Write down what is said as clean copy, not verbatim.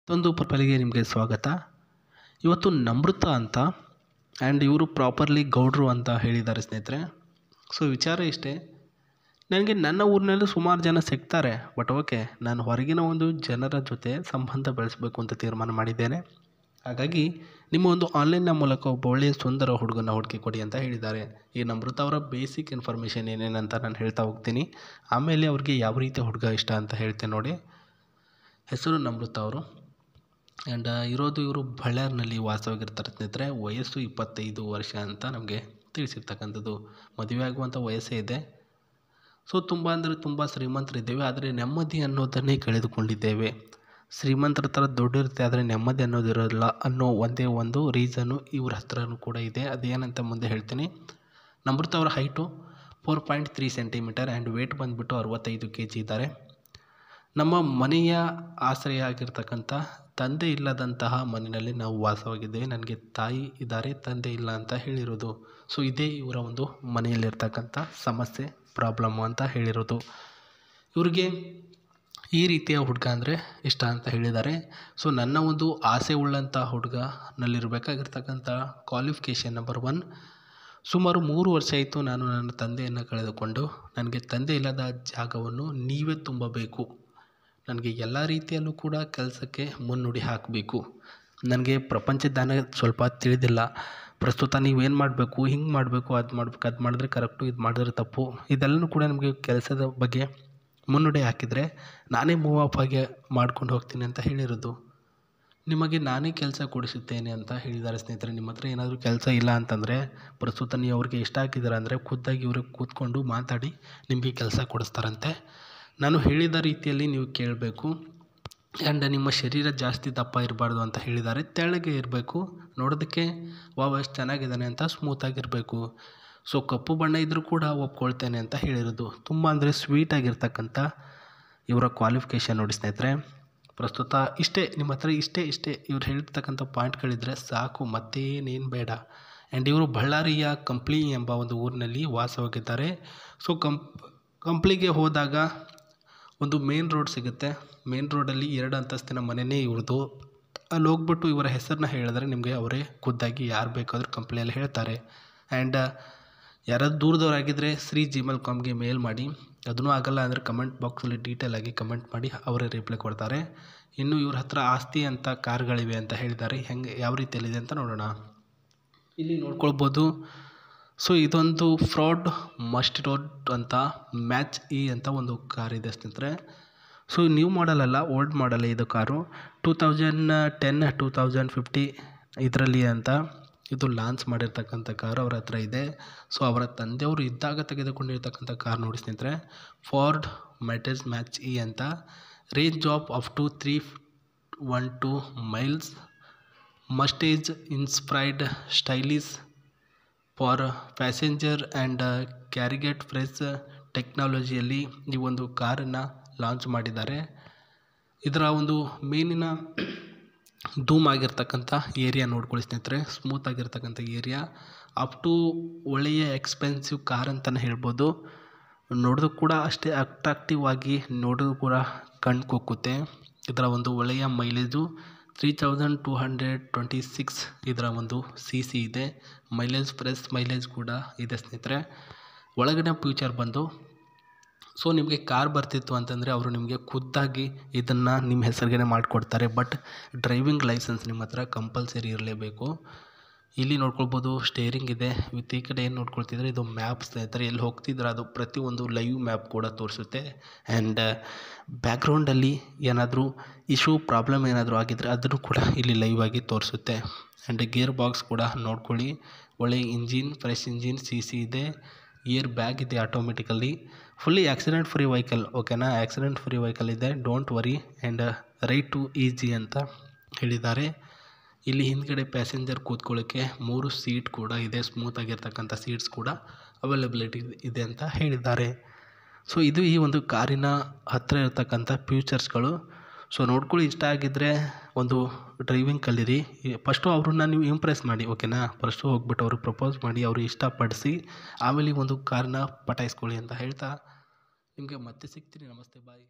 ಮತ್ತೊಂದು ಪ್ರೊಫೈಲಿಗೆ ನಿಮಗೆ ಸ್ವಾಗತ. ಇವತ್ತು ನಮೃತ ಅಂತ ಆ್ಯಂಡ್ ಇವರು ಪ್ರಾಪರ್ಲಿ ಗೌಡ್ರು ಅಂತ ಹೇಳಿದ್ದಾರೆ ಸ್ನೇಹಿತರೆ. ಸೊ ವಿಚಾರ ಇಷ್ಟೇ, ನನಗೆ ನನ್ನ ಊರಿನಲ್ಲೂ ಸುಮಾರು ಜನ ಸಿಗ್ತಾರೆ, ಬಟ್ ಓಕೆ, ನಾನು ಹೊರಗಿನ ಒಂದು ಜನರ ಜೊತೆ ಸಂಬಂಧ ಬೆಳೆಸಬೇಕು ಅಂತ ತೀರ್ಮಾನ ಮಾಡಿದ್ದೇನೆ. ಹಾಗಾಗಿ ನಿಮ್ಮ ಒಂದು ಆನ್ಲೈನ್ನ ಮೂಲಕ ಒಬ್ಬ ಒಳ್ಳೆಯ ಸುಂದರ ಹುಡುಗನ ಹುಡುಕಿ ಕೊಡಿ ಅಂತ ಹೇಳಿದ್ದಾರೆ. ಈ ನಮೃತ ಅವರ ಬೇಸಿಕ್ ಇನ್ಫಾರ್ಮೇಷನ್ ಏನೇನಂತ ನಾನು ಹೇಳ್ತಾ ಹೋಗ್ತೀನಿ. ಆಮೇಲೆ ಅವ್ರಿಗೆ ಯಾವ ರೀತಿಯ ಹುಡುಗ ಇಷ್ಟ ಅಂತ ಹೇಳ್ತೇನೆ ನೋಡಿ. ಹೆಸರು ನಮೃತ ಅವರು ಆ್ಯಂಡ್ ಇವರು ಬಳ್ಳಾರಿನಲ್ಲಿ ವಾಸವಾಗಿರ್ತಾರೆ ಸ್ನೇಹಿತರೆ. ವಯಸ್ಸು 25 ವರ್ಷ ಅಂತ ನಮಗೆ ತಿಳಿಸಿರ್ತಕ್ಕಂಥದ್ದು. ಮದುವೆ ಆಗುವಂಥ ವಯಸ್ಸೇ ಇದೆ. ಸೊ ತುಂಬ ಶ್ರೀಮಂತರಿದ್ದೇವೆ, ಆದರೆ ನೆಮ್ಮದಿ ಅನ್ನೋದನ್ನೇ ಕಳೆದುಕೊಂಡಿದ್ದೇವೆ. ಶ್ರೀಮಂತರ ಥರ ದುಡ್ಡಿರುತ್ತೆ, ಆದರೆ ನೆಮ್ಮದಿ ಅನ್ನೋದಿರೋಲ್ಲ ಅನ್ನೋ ಒಂದೇ ಒಂದು ರೀಸನ್ನು ಇವ್ರ ಹತ್ರನೂ ಕೂಡ ಇದೆ. ಅದೇನಂತ ಮುಂದೆ ಹೇಳ್ತೀನಿ. ನಮೃತ ಅವರ ಹೈಟು 4.3 ಸೆಂಟಿಮೀಟರ್ ಆ್ಯಂಡ್ ವೇಟ್ ಬಂದುಬಿಟ್ಟು 65 kg ಇದ್ದಾರೆ. ನಮ್ಮ ಮನೆಯ ಆಶ್ರಯ ಆಗಿರ್ತಕ್ಕಂಥ ತಂದೆ ಇಲ್ಲದಂತಹ ಮನೆಯಲ್ಲಿ ನಾವು ವಾಸವಾಗಿದ್ದೇವೆ. ನನಗೆ ತಾಯಿ ಇದ್ದಾರೆ, ತಂದೆ ಇಲ್ಲ ಅಂತ ಹೇಳಿರೋದು. ಸೊ ಇದೇ ಇವರ ಒಂದು ಮನೆಯಲ್ಲಿರ್ತಕ್ಕಂಥ ಸಮಸ್ಯೆ, ಪ್ರಾಬ್ಲಮ್ಮು ಅಂತ ಹೇಳಿರೋದು. ಇವ್ರಿಗೆ ಈ ರೀತಿಯ ಹುಡುಗ ಅಂದರೆ ಇಷ್ಟ ಅಂತ ಹೇಳಿದ್ದಾರೆ. ಸೊ ನನ್ನ ಒಂದು ಆಸೆ ಉಳ್ಳಂಥ ಹುಡುಗನಲ್ಲಿರಬೇಕಾಗಿರ್ತಕ್ಕಂಥ ಕ್ವಾಲಿಫಿಕೇಷನ್ ನಂಬರ್ 1, ಸುಮಾರು 3 ವರ್ಷ ಆಯಿತು ನಾನು ನನ್ನ ತಂದೆಯನ್ನು ಕಳೆದುಕೊಂಡು. ನನಗೆ ತಂದೆ ಇಲ್ಲದ ಜಾಗವನ್ನು ನೀವೇ ತುಂಬಬೇಕು. ನನಗೆ ಎಲ್ಲ ರೀತಿಯಲ್ಲೂ ಕೂಡ ಕೆಲಸಕ್ಕೆ ಮುನ್ನುಡಿ ಹಾಕಬೇಕು. ನನಗೆ ಪ್ರಪಂಚದ ಜ್ಞಾನ ಸ್ವಲ್ಪ ತಿಳಿದಿಲ್ಲ. ಪ್ರಸ್ತುತ ನೀವೇನು ಮಾಡಬೇಕು, ಹಿಂಗೆ ಮಾಡಬೇಕು, ಅದು ಮಾಡಿದ್ರೆ ಕರೆಕ್ಟು, ಇದು ಮಾಡಿದ್ರೆ ತಪ್ಪು, ಇದೆಲ್ಲನೂ ಕೂಡ ನಮಗೆ ಕೆಲಸದ ಬಗ್ಗೆ ಮುನ್ನುಡಿ ಹಾಕಿದರೆ ನಾನೇ ಮೂವ್ ಅಪ್ ಆಗಿ ಮಾಡ್ಕೊಂಡು ಹೋಗ್ತೀನಿ ಅಂತ ಹೇಳಿರೋದು. ನಿಮಗೆ ನಾನೇ ಕೆಲಸ ಕೊಡಿಸುತ್ತೇನೆ ಅಂತ ಹೇಳಿದ್ದಾರೆ ಸ್ನೇಹಿತರೆ. ನಿಮ್ಮ ಹತ್ರ ಏನಾದರೂ ಕೆಲಸ ಇಲ್ಲ ಅಂತಂದರೆ ಪ್ರಸ್ತುತ ನೀವು ಅವ್ರಿಗೆ ಇಷ್ಟ ಹಾಕಿದ್ದೀರ ಅಂದರೆ ಖುದ್ದಾಗಿ ಇವ್ರಿಗೆ ಕೂತ್ಕೊಂಡು ಮಾತಾಡಿ ನಿಮಗೆ ಕೆಲಸ ಕೊಡಿಸ್ತಾರಂತೆ. ನಾನು ಹೇಳಿದ ರೀತಿಯಲ್ಲಿ ನೀವು ಕೇಳಬೇಕು. ಆ್ಯಂಡ್ ನಿಮ್ಮ ಶರೀರ ಜಾಸ್ತಿ ದಪ್ಪ ಇರಬಾರ್ದು ಅಂತ ಹೇಳಿದ್ದಾರೆ. ತೆಳ್ಳಗೆ ಇರಬೇಕು, ನೋಡೋದಕ್ಕೆ ಎಷ್ಟು ಚೆನ್ನಾಗಿದ್ದಾನೆ ಅಂತ ಸ್ಮೂತಾಗಿರಬೇಕು. ಸೊ ಕಪ್ಪು ಬಣ್ಣ ಇದ್ದರೂ ಕೂಡ ಒಪ್ಕೊಳ್ತೇನೆ ಅಂತ ಹೇಳಿರೋದು. ತುಂಬ ಅಂದರೆ ಸ್ವೀಟಾಗಿರ್ತಕ್ಕಂಥ ಇವರ ಕ್ವಾಲಿಫಿಕೇಷನ್ ನೋಡಿ ಸ್ನೇಹಿತರೆ. ಪ್ರಸ್ತುತ ಇಷ್ಟೇ, ನಿಮ್ಮ ಹತ್ರ ಇಷ್ಟೇ ಇವ್ರು ಹೇಳಿರ್ತಕ್ಕಂಥ ಪಾಯಿಂಟ್ಗಳಿದ್ದರೆ ಸಾಕು, ಮತ್ತೇನೇನು ಬೇಡ. ಆ್ಯಂಡ್ ಇವರು ಬಳ್ಳಾರಿಯ ಕಂಪ್ಲಿ ಎಂಬ ಒಂದು ಊರಿನಲ್ಲಿ ವಾಸವಾಗಿದ್ದಾರೆ. ಸೊ ಕಂಪ್ಲಿಗೆ ಹೋದಾಗ ಒಂದು ಮೇನ್ ರೋಡ್ ಸಿಗುತ್ತೆ. ಮೇನ್ ರೋಡಲ್ಲಿ 2 ಅಂತಸ್ತಿನ ಮನೆಯೇ ಇವ್ರದ್ದು. ಅಲ್ಲಿ ಹೋಗ್ಬಿಟ್ಟು ಇವರ ಹೆಸರನ್ನ ಹೇಳಿದ್ರೆ ನಿಮಗೆ ಅವರೇ ಖುದ್ದಾಗಿ ಯಾರು ಬೇಕಾದರೂ ಕಂಪ್ನಿಯಲ್ಲಿ ಹೇಳ್ತಾರೆ. ಆ್ಯಂಡ್ ಯಾರಾದ್ರು ದೂರದವರಾಗಿದ್ದರೆ gmail.comಗೆ ಮೇಲ್ ಮಾಡಿ. ಅದನ್ನೂ ಆಗಲ್ಲ ಅಂದರೆ ಕಮೆಂಟ್ ಬಾಕ್ಸಲ್ಲಿ ಡೀಟೇಲಾಗಿ ಕಮೆಂಟ್ ಮಾಡಿ, ಅವರೇ ರಿಪ್ಲೈ ಕೊಡ್ತಾರೆ. ಇನ್ನು ಇವ್ರ ಹತ್ರ ಆಸ್ತಿ ಅಂತ ಕಾರ್ಗಳಿವೆ ಅಂತ ಹೇಳಿದ್ದಾರೆ. ಯಾವ ರೀತಿಯಲ್ಲಿದೆ ಅಂತ ನೋಡೋಣ. ಇಲ್ಲಿ ನೋಡ್ಕೊಳ್ಬೋದು. ಸೊ ಇದೊಂದು ಫ್ರಾಡ್ ಮಸ್ಟಿರೋಡ್ ಅಂತ ಮ್ಯಾಚ್ ಇ ಅಂತ ಒಂದು ಕಾರ್ ಇದೆ ಸ್ನೇಹಿತರೆ. ಸೊ ನ್ಯೂ ಮಾಡಲ್ ಅಲ್ಲ, ಓಲ್ಡ್ ಮಾಡಲ್ ಇದು ಕಾರು. 2010 2050 ಇದರಲ್ಲಿ ಅಂತ ಇದು ಲಾಂಚ್ ಮಾಡಿರ್ತಕ್ಕಂಥ ಕಾರು ಅವ್ರ ಹತ್ರ ಇದೆ. ಸೊ ಅವರ ತಂದೆಯವರು ಇದ್ದಾಗ ತೆಗೆದುಕೊಂಡಿರ್ತಕ್ಕಂಥ ಕಾರ್ ನೋಡಿ ಸ್ನೇಹಿತರೆ. ಫಾರ್ಡ್ ಮ್ಯಾಟೇಜ್ ಮ್ಯಾಚ್ ಇ ಅಂತ. Range of up to 312 miles. Mustang inspired stylish for passenger and ಕ್ಯಾರಿಗೇಟ್ ಫ್ರೆಶ್ ಟೆಕ್ನಾಲಜಿಯಲ್ಲಿ ಈ ಒಂದು ಕಾರನ್ನು ಲಾಂಚ್ ಮಾಡಿದ್ದಾರೆ. ಇದರ ಒಂದು ಮೇನಿನ ಧೂಮ್ ಆಗಿರ್ತಕ್ಕಂಥ ಏರಿಯಾ ನೋಡ್ಕೊಳ್ಳಿ ಸ್ನೇಹಿತರೆ. ಸ್ಮೂತ್ ಆಗಿರ್ತಕ್ಕಂಥ ಏರಿಯಾ. ಅಪ್ ಟು ಒಳ್ಳೆಯ ಎಕ್ಸ್ಪೆನ್ಸಿವ್ ಕಾರ್ ಅಂತಲೇ ಹೇಳ್ಬೋದು. ನೋಡೋದಕ್ಕೆ ಕೂಡ ಅಷ್ಟೇ ಅಟ್ರಾಕ್ಟಿವ್ ಆಗಿ ನೋಡೋದು ಕೂಡ ಕಣ್ಣು ಕುಕ್ಕುತ್ತೆ. ಇದರ ಒಂದು ಒಳ್ಳೆಯ ಮೈಲೇಜು 3226 ಇದರ ಒಂದು CC ಇದೆ. ಮೈಲೇಜ್ ಫ್ರೆಶ್ ಮೈಲೇಜ್ ಕೂಡ ಇದೆ ಸ್ನೇಹಿತರೆ. ಒಳಗಡೆ ಫ್ಯೂಚರ್ ಬಂದು, ಸೊ ನಿಮಗೆ ಕಾರ್ ಬರ್ತಿತ್ತು ಅಂತಂದರೆ ಅವರು ನಿಮಗೆ ಖುದ್ದಾಗಿ ಇದನ್ನು ನಿಮ್ಮ ಹೆಸರಿಗೆ ಮಾಡಿಕೊಡ್ತಾರೆ. ಬಟ್ ಡ್ರೈವಿಂಗ್ ಲೈಸೆನ್ಸ್ ನಿಮ್ಮ ಹತ್ರ ಕಂಪಲ್ಸರಿ ಇರಲೇಬೇಕು. ಇಲ್ಲಿ ನೋಡ್ಕೊಳ್ಬೋದು ಸ್ಟೇರಿಂಗ್ ಇದೆ ವಿತ್. ಈ ಕಡೆ ಏನು ನೋಡ್ಕೊಳ್ತಿದ್ರೆ ಇದು ಮ್ಯಾಪ್ ಸ್ನೇಹಿತರೆ. ಎಲ್ಲಿ ಹೋಗ್ತಿದ್ರೆ ಅದು ಪ್ರತಿಯೊಂದು ಲೈವ್ ಮ್ಯಾಪ್ ಕೂಡ ತೋರಿಸುತ್ತೆ. ಆ್ಯಂಡ್ ಬ್ಯಾಕ್ಗ್ರೌಂಡಲ್ಲಿ ಏನಾದರೂ ಇಶ್ಯೂ ಪ್ರಾಬ್ಲಮ್ ಏನಾದರೂ ಆಗಿದ್ದರೆ ಅದನ್ನು ಕೂಡ ಇಲ್ಲಿ ಲೈವ್ ಆಗಿ ತೋರಿಸುತ್ತೆ. ಆ್ಯಂಡ್ ಗೇರ್ ಬಾಕ್ಸ್ ಕೂಡ ನೋಡ್ಕೊಳ್ಳಿ. ಒಳ್ಳೆಯ ಇಂಜಿನ್, ಫ್ರೆಶ್ ಇಂಜಿನ್, CC ಇದೆ. ಏರ್ ಬ್ಯಾಗ್ ಇದೆ automatically. Fully accident free vehicle, ಓಕೆನಾ. ಆಕ್ಸಿಡೆಂಟ್ ಫ್ರೀ ವೆಹಿಕಲ್ ಇದೆ, don't worry. And right to easy ಅಂತ ಹೇಳಿದ್ದಾರೆ. ಇಲ್ಲಿ ಹಿಂದ್ಗಡೆ ಪ್ಯಾಸೆಂಜರ್ ಕೂತ್ಕೊಳ್ಳೋಕ್ಕೆ 3 ಸೀಟ್ ಕೂಡ ಇದೆ. ಸ್ಮೂತ್ ಆಗಿರ್ತಕ್ಕಂಥ ಸೀಟ್ಸ್ ಕೂಡ ಅವೈಲಬಿಲಿಟಿ ಇದೆ ಅಂತ ಹೇಳಿದ್ದಾರೆ. ಸೊ ಇದು ಈ ಒಂದು ಕಾರಿನ ಹತ್ತಿರ ಇರತಕ್ಕಂಥ ಫ್ಯೂಚರ್ಸ್ಗಳು. ಸೊ ನೋಡ್ಕೊಳ್ಳಿ, ಇಷ್ಟ ಆಗಿದ್ದರೆ ಒಂದು ಡ್ರೈವಿಂಗ್ ಕಲೀರಿ. ಫಸ್ಟು ಅವ್ರನ್ನ ನೀವು ಇಂಪ್ರೆಸ್ ಮಾಡಿ, ಓಕೆನಾ. ಫಸ್ಟು ಹೋಗ್ಬಿಟ್ಟು ಅವ್ರಿಗೆ ಪ್ರಪೋಸ್ ಮಾಡಿ, ಅವ್ರಿಗೆ ಇಷ್ಟಪಡಿಸಿ ಆಮೇಲೆ ಒಂದು ಕಾರನ್ನ ಪಟಾಯಿಸ್ಕೊಳ್ಳಿ ಅಂತ ಹೇಳ್ತಾ ನಿಮಗೆ ಮತ್ತೆ ಸಿಗ್ತೀನಿ. ನಮಸ್ತೆ, ಬಾಯ್.